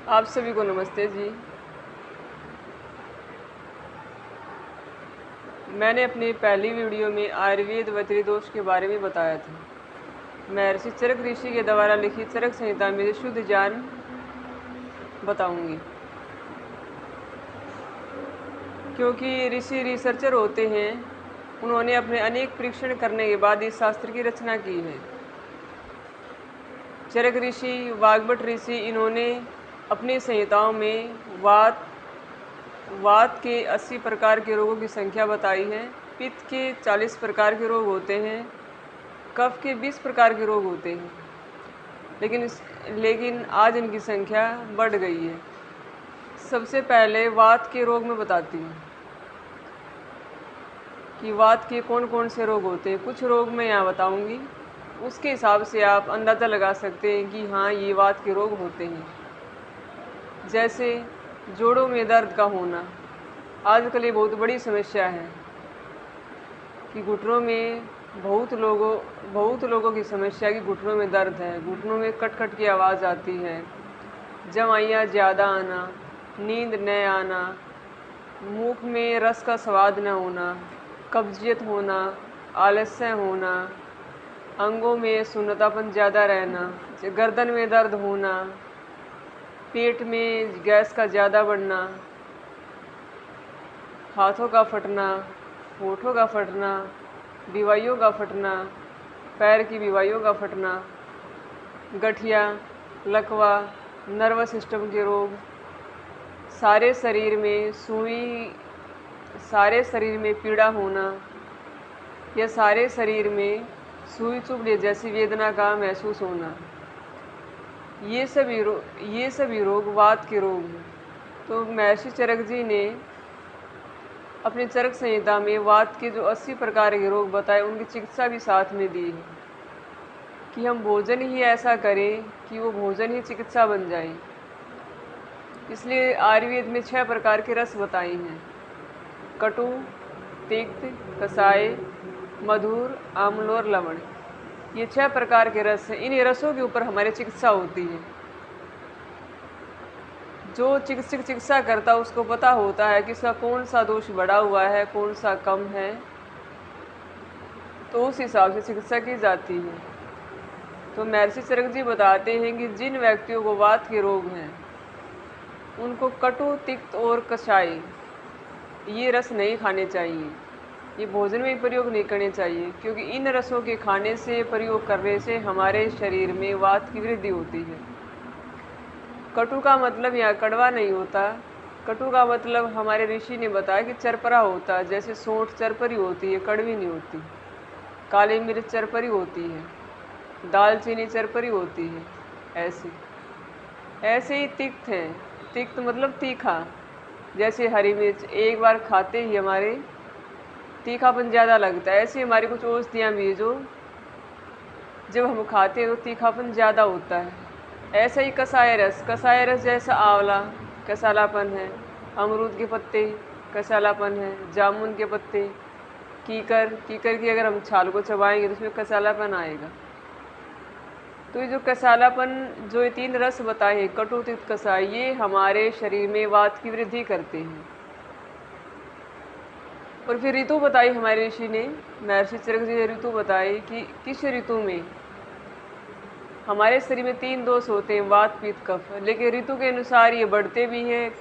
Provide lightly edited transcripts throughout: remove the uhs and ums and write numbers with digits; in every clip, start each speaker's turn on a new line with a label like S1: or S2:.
S1: आप सभी को नमस्ते जी। मैंने अपनी पहली वीडियो में आयुर्वेद व त्रिदोष के बारे में बताया था। महर्षि चरक ऋषि के द्वारा लिखित चरक संहिता में शुद्ध ज्ञान बताऊंगी, क्योंकि ऋषि रिसर्चर होते हैं। उन्होंने अपने अनेक परीक्षण करने के बाद इस शास्त्र की रचना की है। चरक ऋषि, वाग्भट ऋषि, इन्होंने अपनी संहिताओं में वात के 80 प्रकार के रोगों की संख्या बताई है। पित्त के 40 प्रकार के रोग होते हैं। कफ के 20 प्रकार के रोग होते हैं। लेकिन आज इनकी संख्या बढ़ गई है। सबसे पहले वात के रोग में बताती हूँ कि वात के कौन कौन से रोग होते हैं। कुछ रोग मैं यहाँ बताऊँगी, उसके हिसाब से आप अंदाज़ा लगा सकते हैं कि हाँ, ये वात के रोग होते हैं। जैसे जोड़ों में दर्द का होना। आजकल ये बहुत बड़ी समस्या है कि घुटनों में बहुत लोगों की समस्या कि घुटनों में दर्द है, घुटनों में कट कट की आवाज़ आती है, जमाइयाँ ज़्यादा आना, नींद न आना, मुख में रस का स्वाद न होना, कब्जियत होना, आलस्य होना, अंगों में सुन्नतापन ज़्यादा रहना, गर्दन में दर्द होना, पेट में गैस का ज़्यादा बढ़ना, हाथों का फटना, होठों का फटना, विवाइयों का फटना, पैर की विवाइयों का फटना, गठिया, लकवा, नर्वस सिस्टम के रोग, सारे शरीर में पीड़ा होना या सारे शरीर में सुई चुभने जैसी वेदना का महसूस होना, ये सभी रोग वात के रोग हैं। तो महर्षि चरक जी ने अपनी चरक संहिता में वात के जो 80 प्रकार के रोग बताए, उनकी चिकित्सा भी साथ में दी है कि हम भोजन ही ऐसा करें कि वो भोजन ही चिकित्सा बन जाए। इसलिए आयुर्वेद में 6 प्रकार के रस बताए हैं: कटु, तिक्त, कसाय, मधुर, आम्ल और लवण। ये 6 प्रकार के रस हैं। इन रसों के ऊपर हमारी चिकित्सा होती है। जो चिकित्सक चिकित्सा करता है उसको पता होता है कि इसका कौन सा दोष बढ़ा हुआ है, कौन सा कम है, तो उस हिसाब से चिकित्सा की जाती है। तो महर्षि चरक जी बताते हैं कि जिन व्यक्तियों को वात के रोग हैं, उनको कटु, तिक्त और कषाय ये रस नहीं खाने चाहिए। ये भोजन में प्रयोग नहीं करने चाहिए, क्योंकि इन रसों के खाने से, प्रयोग करने से हमारे शरीर में वात की वृद्धि होती है। कटु का मतलब यहाँ कड़वा नहीं होता। कटु का मतलब हमारे ऋषि ने बताया कि चरपरा होता है। जैसे सौंठ चरपरी होती है, कड़वी नहीं होती। काली मिर्च चरपरी होती है, दालचीनी चरपरी होती है। ऐसे ही तिक्त है। तिक्त मतलब तीखा। जैसे हरी मिर्च एक बार खाते ही हमारे तीखापन ज़्यादा लगता है। ऐसे हमारी कुछ औषधियाँ भी है जो जब हम खाते हैं तो तीखापन ज़्यादा होता है। ऐसा ही कसाय रस जैसा आंवला कसालापन है, अमरूद के पत्ते कसालापन है, जामुन के पत्ते, कीकर की अगर हम छाल को चबाएंगे तो उसमें कसालापन आएगा। तो ये जो कसालापन, जो ये 3 रस बताए हैं, कटु, तिक्त, कसाय, ये हमारे शरीर में वात की वृद्धि करते हैं। और फिर ऋतु बताई हमारे ऋषि ने, महर्षि चरक जी ने ऋतु बताई कि किस ऋतु में हमारे शरीर में 3 दोष होते हैं, वात, पित्त, कफ। लेकिन ऋतु के अनुसार ये बढ़ते भी हैं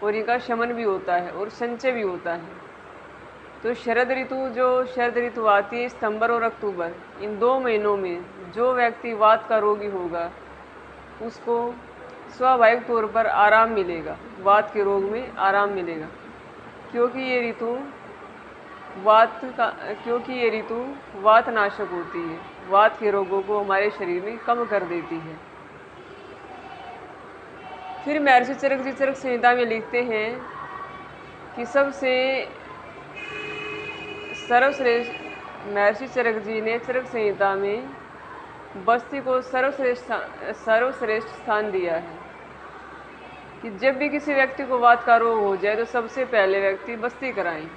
S1: और इनका शमन भी होता है और संचय भी होता है। तो शरद ऋतु आती है सितंबर और अक्टूबर, इन 2 महीनों में जो व्यक्ति वात का रोगी होगा उसको स्वाभाविक तौर पर आराम मिलेगा, वात के रोग में आराम मिलेगा, क्योंकि ये ऋतु वात नाशक होती है। वात के रोगों को हमारे शरीर में कम कर देती है। फिर महर्षि चरक जी चरक संहिता में लिखते हैं कि महर्षि चरक जी ने चरक संहिता में बस्ती को सर्वश्रेष्ठ स्थान दिया है कि जब भी किसी व्यक्ति को वात का रोग हो जाए तो सबसे पहले व्यक्ति बस्ती कराएं।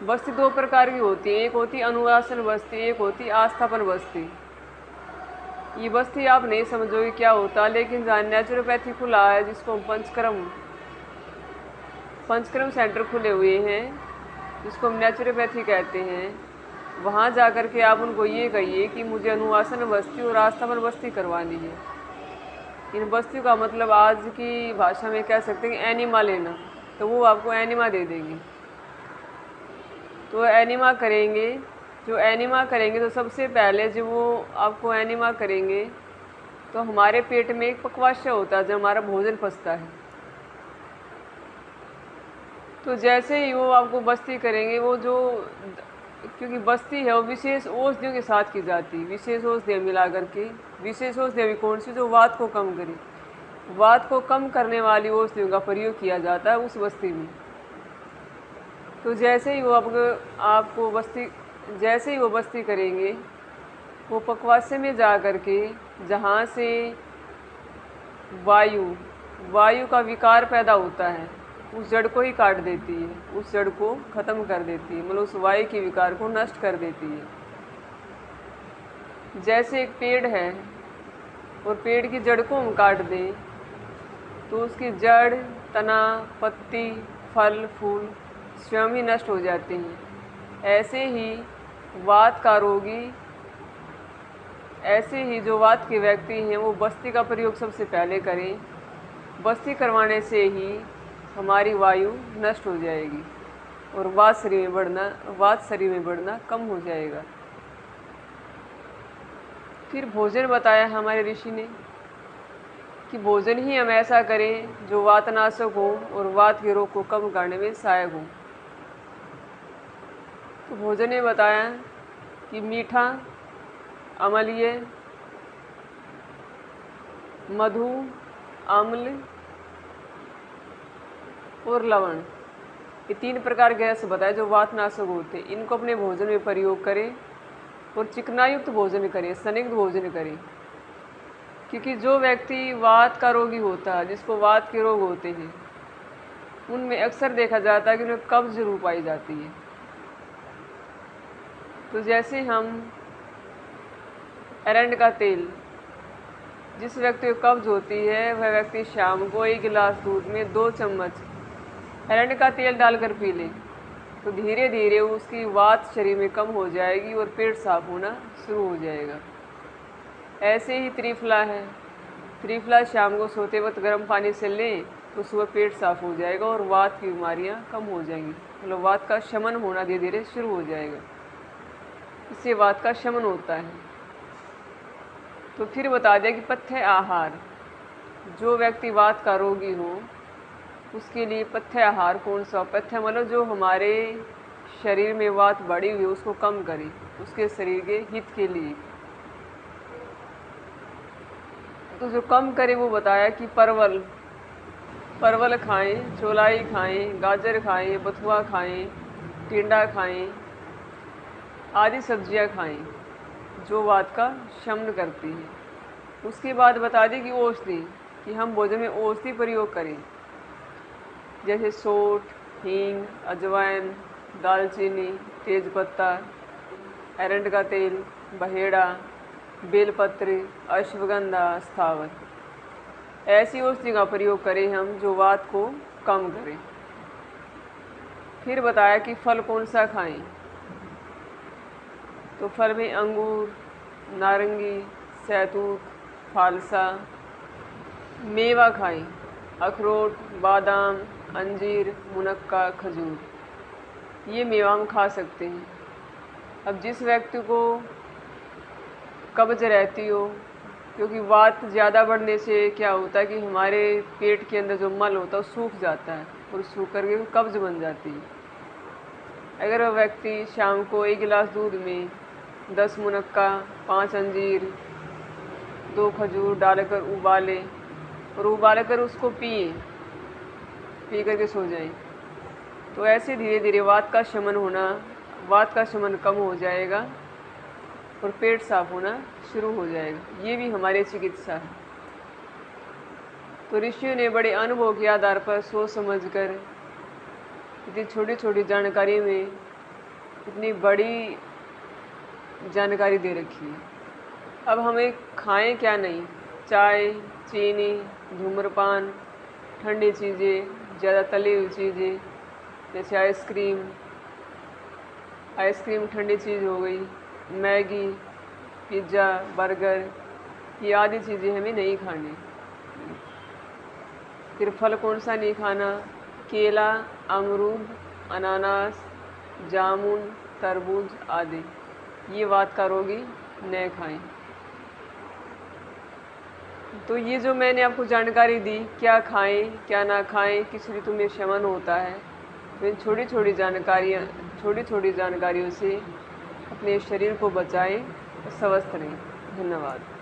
S1: बस्ती 2 प्रकार की होती है, एक होती अनुवासन बस्ती, एक होती आस्थापन बस्ती। ये बस्ती आप नहीं समझोगे क्या होता, लेकिन जहाँ नेचुरोपैथी खुला है, जिसको हम पंचक्रम सेंटर खुले हुए हैं, जिसको हम नेचुरोपैथी कहते हैं, वहाँ जा कर के आप उनको ये कहिए कि मुझे अनुवासन बस्ती और आस्थापन बस्ती करवानी है। इन बस्तियों का मतलब आज की भाषा में कह सकते हैं एनिमा लेना, तो वो आपको एनिमा दे देंगे। तो एनिमा करेंगे, जो एनिमा करेंगे तो सबसे पहले जो वो आपको एनिमा करेंगे तो हमारे पेट में एक पक्वाशय होता है, जो हमारा भोजन पचता है। तो जैसे ही वो आपको बस्ती करेंगे, वो जो, क्योंकि बस्ती है वो विशेष औषधियों के साथ की जाती है, विशेष औषधियाँ मिला करके। विशेष औषधियाँ भी कौन सी? जो वात को कम करे, वात को कम करने वाली औषधियों का प्रयोग किया जाता है उस बस्ती में। तो जैसे ही वो जैसे ही वो बस्ती करेंगे, वो पक्वास्य में जा कर के जहाँ से वायु का विकार पैदा होता है, उस जड़ को ही काट देती है, उस जड़ को ख़त्म कर देती है, मतलब उस वायु के विकार को नष्ट कर देती है। जैसे एक पेड़ है और पेड़ की जड़ को हम काट दें तो उसकी जड़, तना, पत्ती, फल, फूल स्वयं ही नष्ट हो जाते हैं। ऐसे ही जो वात के व्यक्ति हैं, वो बस्ती का प्रयोग सबसे पहले करें। बस्ती करवाने से ही हमारी वायु नष्ट हो जाएगी और वात शरीर में बढ़ना कम हो जाएगा। फिर भोजन बताया हमारे ऋषि ने कि भोजन ही हम ऐसा करें जो वातनाशक हो और वात के रोग को कम करने में सहायक हो। तो भोजन ने बताया कि मीठा, अम्लीय, मधु, अम्ल और लवण, ये 3 प्रकार के रस बताए जो वातनाशक होते हैं। इनको अपने भोजन में प्रयोग करें और चिकनायुक्त भोजन करें, स्निग्ध भोजन करें। क्योंकि जो व्यक्ति वात का रोगी होता है, जिसको वात के रोग होते हैं, उनमें अक्सर देखा जाता है कि उन्हें कब्ज जरूर पाई जाती है। तो जैसे हम एरंड का तेल, जिस व्यक्ति को कब्ज होती है, वह व्यक्ति शाम को 1 गिलास दूध में 2 चम्मच एरंड का तेल डालकर पी ले, तो धीरे धीरे उसकी वात शरीर में कम हो जाएगी और पेट साफ होना शुरू हो जाएगा। ऐसे ही त्रिफला है, त्रिफला शाम को सोते वक्त गर्म पानी से लें तो सुबह पेट साफ हो जाएगा और वात की बीमारियां कम हो जाएंगी, मतलब वात का शमन होना धीरे धीरे शुरू हो जाएगा। इससे वात का शमन होता है। तो फिर बता दिया कि पथ्य आहार, जो व्यक्ति वात का रोगी हो उसके लिए पथ्य आहार कौन सा? पथ्य मतलब जो हमारे शरीर में वात बढ़ी हुई उसको कम करे, उसके शरीर के हित के लिए। तो जो कम करे वो बताया कि परवल खाएं, चौलाई खाएं, गाजर खाएं, बथुआ खाएं, टिंडा खाएं, आदि सब्जियां खाएं जो वात का शमन करती हैं। उसके बाद बता दी कि औषधि, कि हम भोजन में औषधि प्रयोग करें, जैसे सौंठ, हींग, अजवाइन, दालचीनी, तेजपत्ता, एरंड का तेल, बहेड़ा, बेलपत्र, अश्वगंधा, स्थावर, ऐसी औषधि का प्रयोग करें हम जो वात को कम करें। फिर बताया कि फल कौन सा खाएं, तो फल में अंगूर, नारंगी, सहतूत, फालसा। मेवा खाएं, अखरोट, बादाम, अंजीर, मुनक्का, खजूर, ये मेवा हम खा सकते हैं। अब जिस व्यक्ति को कब्ज रहती हो, क्योंकि वात ज़्यादा बढ़ने से क्या होता है कि हमारे पेट के अंदर जो मल होता है वो सूख जाता है और सूख करके कब्ज बन जाती है। अगर वह व्यक्ति शाम को 1 गिलास दूध में 10 मुनक्का, 5 अंजीर, 2 खजूर डालकर उबाले और उबाल कर उसको पी करके सो जाएं, तो ऐसे धीरे धीरे वात का शमन कम हो जाएगा और पेट साफ होना शुरू हो जाएगा। ये भी हमारी चिकित्सा है। तो ऋषियों ने बड़े अनुभव के आधार पर सोच समझकर इतनी छोटी छोटी जानकारी में इतनी बड़ी जानकारी दे रखी है। अब हमें खाएं क्या नहीं। चाय, चीनी, धूम्रपान, ठंडी चीज़ें, ज़्यादा तली हुई चीज़ें जैसे आइसक्रीम ठंडी चीज़ हो गई, मैगी, पिज़्ज़ा, बर्गर, ये आदि चीज़ें हमें नहीं खानी। फिर फल कौन सा नहीं खाना? केला, अमरूद, अनानास, जामुन, तरबूज आदि, ये वात का रोगी न खाएं। तो ये जो मैंने आपको जानकारी दी, क्या खाएं क्या ना खाएं, किस ऋतु में शमन होता है, तो इन छोटी छोटी जानकारियों से अपने शरीर को बचाएं और स्वस्थ रहें। धन्यवाद।